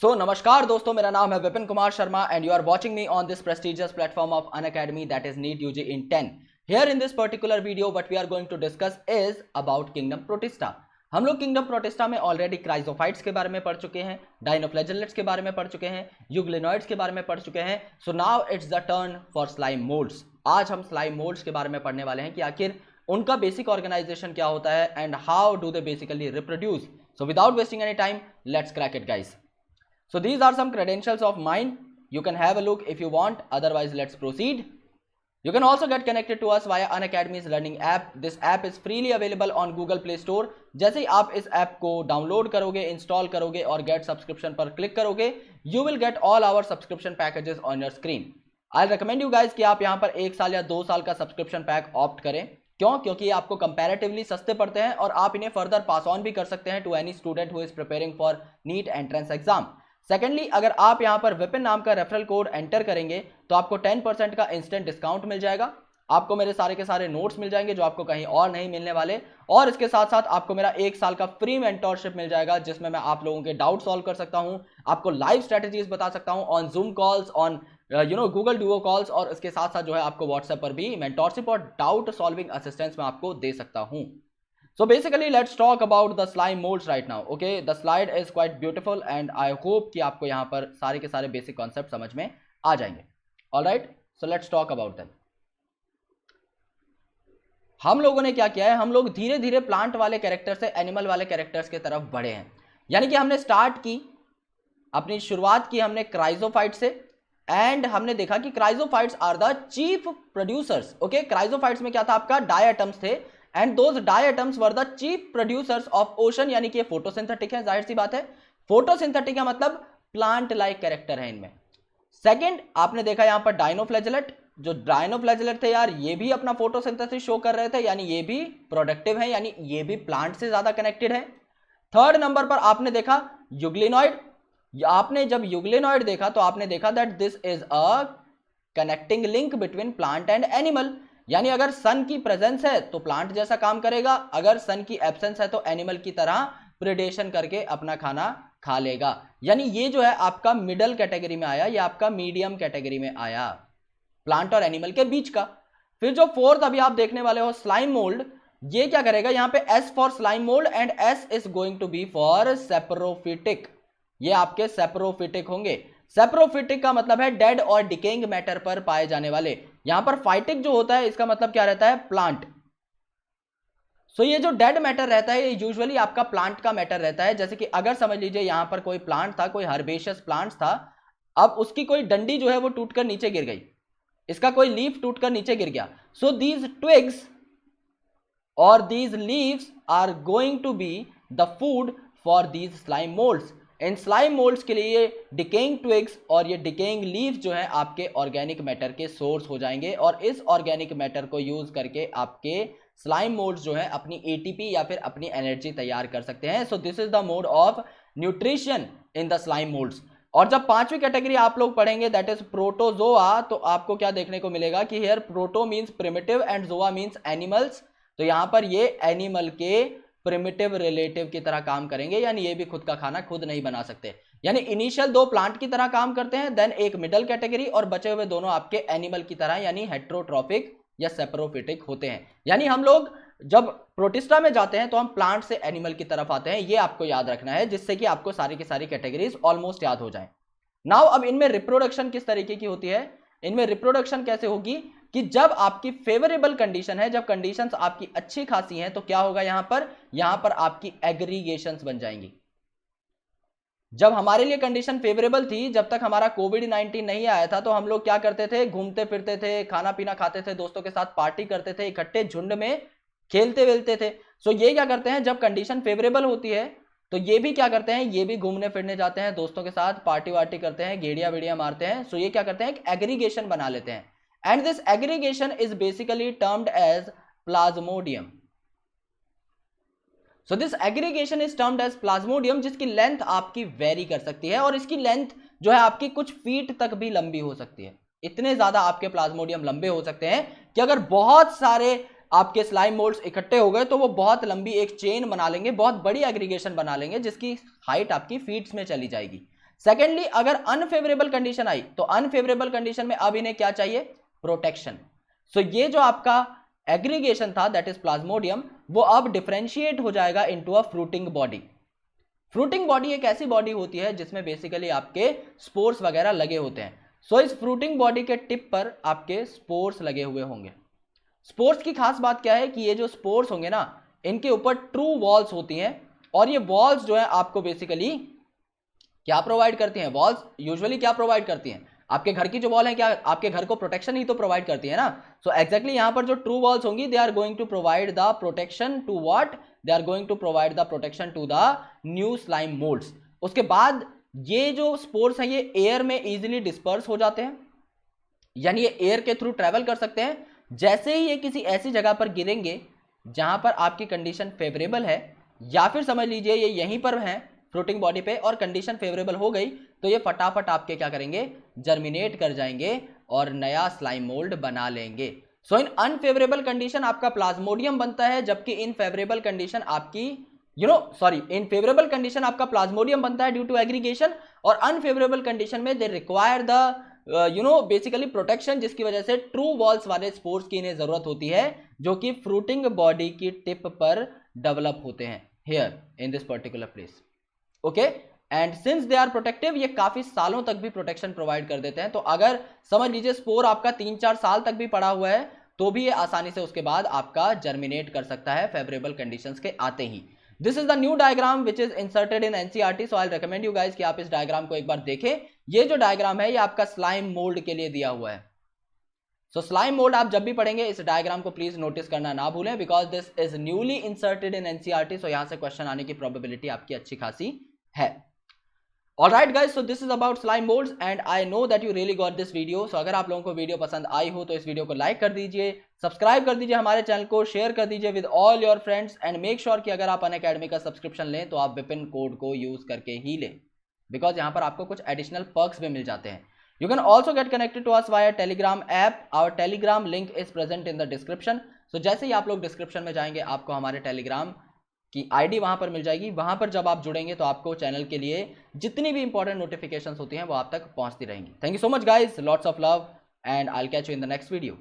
नमस्कार दोस्तों, मेरा नाम है Vipin Kumar Sharma and you are watching me on this prestigious platform of Unacademy that is NEET UG in 10। Here in this particular video what we are going to discuss is about kingdom Protista. हम लोग kingdom Protista में already chrysophytes के बारे में पढ़ चुके हैं, डायनोफ्लैजेलेट्स के बारे में पढ़ चुके हैं, यूग्लिनॉइड्स के बारे में पढ़ चुके हैं। So now it's the turn for slime moulds. आज हम स्लाइम मोल्ड्स के बारे में पढ़ने वाले हैं कि आखिर उनका बेसिक ऑर्गेनाइजेशन क्या होता है and how do they basically reproduce. So without wasting any time, let's crack it guys. So these are some credentials of mine. You can have a look if you want. Otherwise, let's proceed. You can also get connected to us via Unacademy's learning app. This app is freely available on Google Play Store. जैसे ही आप इस app को download करोगे, install करोगे और get subscription पर click करोगे, you will get all our subscription packages on your screen. I'll recommend you guys कि आप यहाँ पर 1 साल या 2 साल का सब्सक्रिप्शन पैक ऑप्ट करें. क्यों? क्योंकि ये आपको कंपैरेटिवली सस्ते पड़ते हैं और आप इन्हें फर्दर पास ऑन भी कर सकते हैं to any student who is preparing for NEET entrance exam. Secondly, अगर आप यहां पर विपिन नाम का रेफरल कोड एंटर करेंगे तो आपको 10% का इंस्टेंट डिस्काउंट मिल जाएगा. आपको मेरे सारे के सारे नोट्स मिल जाएंगे जो आपको कहीं और नहीं मिलने वाले, और इसके साथ साथ आपको मेरा 1 साल का फ्री मेंटोरशिप मिल जाएगा जिसमें मैं आप लोगों के डाउट सॉल्व कर सकता हूं, आपको लाइव स्ट्रेटेजीज बता सकता हूं on zoom calls, on Google Duo calls, और इसके साथ साथ जो है आपको व्हाट्सएप पर भी मेंटोरशिप और डाउट सॉल्विंग असिस्टेंस मैं आपको दे सकता हूं. So basically let's talk about the slime molds right now. Okay, the slide is quite beautiful and I hope कि आपको यहाँ पर सारे के सारे बेसिक कॉन्सेप्ट समझ में आ जाएंगे. Alright, so let's talk about them. हम लोगों ने क्या किया है, हम लोग धीरे धीरे प्लांट वाले कैरेक्टर से एनिमल वाले कैरेक्टर्स की तरफ बढ़े हैं. यानी कि हमने स्टार्ट की, अपनी शुरुआत की हमने क्राइजोफाइट से, एंड हमने देखा कि chrysophytes are the chief producers. Okay, chrysophytes में क्या था, आपका डायटम्स थे and those diatoms were the chief producers of ocean. यानी कि फोटोसिंथेटिक है, जाहिर सी बात है. फोटोसिंथेटिक का मतलब प्लांट लाइक कैरेक्टर है इनमें. सेकंड, आपने देखा यहां पर डायनोफ्लैजेलेट. जो डायनोफ्लैजेलेट थे यार, ये भी अपना फोटोसिंथेसिस शो कर रहे थे, यानी ये भी प्रोडक्टिव है, यानी ये भी प्लांट से ज्यादा कनेक्टेड है. थर्ड नंबर पर आपने देखा यूग्लिनॉइड. आपने जब यूग्लिनॉइड देखा तो आपने देखा that this is a connecting link between plant and animal. यानी अगर सन की प्रेजेंस है तो प्लांट जैसा काम करेगा, अगर सन की एब्सेंस है तो एनिमल की तरह प्रेडेशन करके अपना खाना खा लेगा. यानी ये जो है आपका मिडल कैटेगरी में आया, या आपका मीडियम कैटेगरी में आया, प्लांट और एनिमल के बीच का. फिर जो फोर्थ अभी आप देखने वाले हो, स्लाइम मोल्ड, ये क्या करेगा, यहां पे S for slime mold and S is going to be for saprophytic. ये आपके सेप्रोफिटिक होंगे. सेप्रोफिटिक का मतलब है डेड और डिकेइंग मैटर पर पाए जाने वाले. यहां पर फाइटिक जो होता है इसका मतलब क्या रहता है, प्लांट. सो ये जो डेड मैटर रहता है ये यूजुअली आपका प्लांट का मैटर रहता है. जैसे कि अगर समझ लीजिए यहां पर कोई प्लांट था, कोई हर्बेशियस प्लांट था, अब उसकी कोई डंडी जो है वो टूटकर नीचे गिर गई, इसका कोई लीफ टूटकर नीचे गिर गया. सो दीज ट्विग्स और these leaves are going to be the food for these slime molds. इन स्लाइम मोल्ड्स के लिए डिकेइंग ट्विग्स और ये डिकेइंग लीफ जो है आपके ऑर्गेनिक मैटर के सोर्स हो जाएंगे, और इस ऑर्गेनिक मैटर को यूज करके आपके स्लाइम मोल्ड्स जो है अपनी एटीपी या फिर अपनी एनर्जी तैयार कर सकते हैं. So this is the mode of nutrition in the slime moulds. और जब पांचवी कैटेगरी आप लोग पढ़ेंगे दैट इज प्रोटोजोआ, तो आपको क्या देखने को मिलेगा कि here proto means primitive and zoa means animals. तो यहां पर ये एनिमल के प्रिमिटिव रिलेटिव की तरह काम करेंगे, यानी ये भी खुद का खाना खुद नहीं बना सकते. यानी इनिशियल 2 प्लांट की तरह काम करते हैं, देन एक मिडल कैटेगरी, और बचे हुए दोनों आपके एनिमल की तरह यानी हेट्रोट्रॉफिक या सेप्रोफिटिक होते हैं. यानी हम लोग जब प्रोटिस्टा में जाते हैं तो हम प्लांट से एनिमल की तरफ आते हैं. ये आपको याद रखना है जिससे कि आपको सारी की सारी कैटेगरीज ऑलमोस्ट याद हो जाएं. नाउ अब इनमें रिप्रोडक्शन किस तरीके की होती है, इनमें रिप्रोडक्शन कैसे होगी कि जब आपकी फेवरेबल कंडीशन है, जब कंडीशंस आपकी अच्छी खासी हैं, तो क्या होगा, यहां पर आपकी एग्रीगेशंस बन जाएंगी. जब हमारे लिए कंडीशन फेवरेबल थी, जब तक हमारा कोविड-19 नहीं आया था, तो हम लोग क्या करते थे, घूमते फिरते थे, खाना पीना खाते थे, दोस्तों के साथ पार्टी करते थे, इकट्ठे झुंड में खेलते वेलते थे. सो ये क्या करते हैं, जब कंडीशन फेवरेबल होती है तो ये भी क्या करते हैं, ये भी घूमने फिरने जाते हैं, दोस्तों के साथ पार्टी वार्टी करते हैं, गेड़िया वेड़िया मारते हैं. सो ये क्या करते हैं, एक एग्रीगेशन बना लेते हैं. And this aggregation is basically termed as plasmodium. So this aggregation is termed as plasmodium, जिसकी लेंथ आपकी वेरी कर सकती है, और इसकी लेंथ जो है आपकी कुछ फीट तक भी लंबी हो सकती है. इतने ज्यादा आपके प्लाज्मोडियम लंबे हो सकते हैं कि अगर बहुत सारे आपके स्लाइम मोल्ड्स इकट्ठे हो गए तो वो बहुत लंबी एक चेन बना लेंगे, बहुत बड़ी एग्रीगेशन बना लेंगे जिसकी हाइट आपकी फीट्स में चली जाएगी. सेकेंडली अगर अनफेवरेबल कंडीशन आई तो अनफेवरेबल कंडीशन में अब इन्हें क्या चाहिए, प्रोटेक्शन। सो ये जो आपका एग्रीगेशन था दैट इज प्लाज्मोडियम, वो अब डिफरेंशिएट हो जाएगा into a fruiting body. Fruiting body एक ऐसी बॉडी होती है जिसमें बेसिकली आपके स्पोर्स वगैरह लगे होते हैं। सो इस फ्रूटिंग बॉडी के टिप पर आपके स्पोर्स लगे हुए होंगे। स्पोर्स की खास बात क्या है कि ये जो स्पोर्स होंगे ना, इनके ऊपर ट्रू वॉल्स होती हैं, और ये वॉल्स जो है आपको बेसिकली क्या प्रोवाइड करती हैं, वॉल्स यूजुअली क्या प्रोवाइड करती हैं, आपके घर की जो वॉल है क्या आपके घर को प्रोटेक्शन ही तो प्रोवाइड करती है ना। सो एग्जैक्टली यहां पर जो ट्रू वॉल्स होंगी they are going to provide the protection to what, they are going to provide the protection to the new slime molds. उसके बाद ये जो स्पोर्स हैं ये एयर में इजीली डिस्पर्स हो जाते हैं, यानी ये एयर के थ्रू ट्रेवल कर सकते हैं। जैसे ही ये किसी ऐसी जगह पर गिरेंगे जहां पर आपकी कंडीशन फेवरेबल है, या फिर समझ लीजिए ये यहीं पर है फ्लोटिंग बॉडी पे और कंडीशन फेवरेबल हो गई, तो ये फटाफट आपके क्या करेंगे, जर्मिनेट कर जाएंगे और नया स्लाइम मोल्ड बना लेंगे। सो इन अनफेवरेबल कंडीशन आपका प्लाज्मोडियम बनता है, जबकि इन फेवरेबल कंडीशन आपकी इन फेवरेबल कंडीशन आपका प्लाज्मोडियम बनता है ड्यू टू एग्रीगेशन, और अनफेवरेबल कंडीशन में they require the basically protection, जिसकी वजह से ट्रू वॉल्स वाले स्पोर्स की इन्हें जरूरत होती है, जो कि फ्रूटिंग बॉडी की टिप पर डेवलप होते हैं here in this particular place. Okay, and since they are protective, ये काफी सालों तक भी प्रोटेक्शन प्रोवाइड कर देते हैं। तो अगर समझ लीजिए स्पोर आपका 3-4 साल तक भी पड़ा हुआ है तो भी ये आसानी से उसके बाद आपका जर्मिनेट कर सकता है फेवरेबल कंडीशंस के आते ही। This is the new diagram which is inserted in NCERT, so I recommend you guys कि आप इस डायग्राम को एक बार देखें। ये जो डायग्राम है ये आपका स्लाइम मोल्ड के लिए दिया हुआ है। सो स्लाइम मोल्ड आप जब भी पढ़ेंगे इस डायग्राम को प्लीज नोटिस करना ना भूलें, because this is newly inserted in NCERT, so यहां से क्वेश्चन आने की प्रोबेबिलिटी आपकी अच्छी खासी है। Alright guys, so this is about slime molds and I know that you really got this video. So अगर आप लोगों को वीडियो पसंद आई हो तो इस वीडियो को लाइक कर दीजिए, सब्सक्राइब कर दीजिए हमारे चैनल को, शेयर कर दीजिए with all your friends, and make sure कि अगर आप अनअकैडमी का सब्सक्रिप्शन लें तो आप विपिन कोड को यूज करके ही लें, बिकॉज यहाँ पर आपको कुछ एडिशनल पर्क्स भी मिल जाते हैं। You can also get connected to us via Telegram app, our Telegram link is present in the description. So जैसे ही आप लोग डिस्क्रिप्शन में जाएंगे आपको हमारे टेलीग्राम की आईडी वहां पर मिल जाएगी। वहां पर जब आप जुड़ेंगे तो आपको चैनल के लिए जितनी भी इंपॉर्टेंट नोटिफिकेशंस होती हैं वो आप तक पहुंचती रहेंगी। Thank you so much guys, lots of love, and I will catch you in the next video.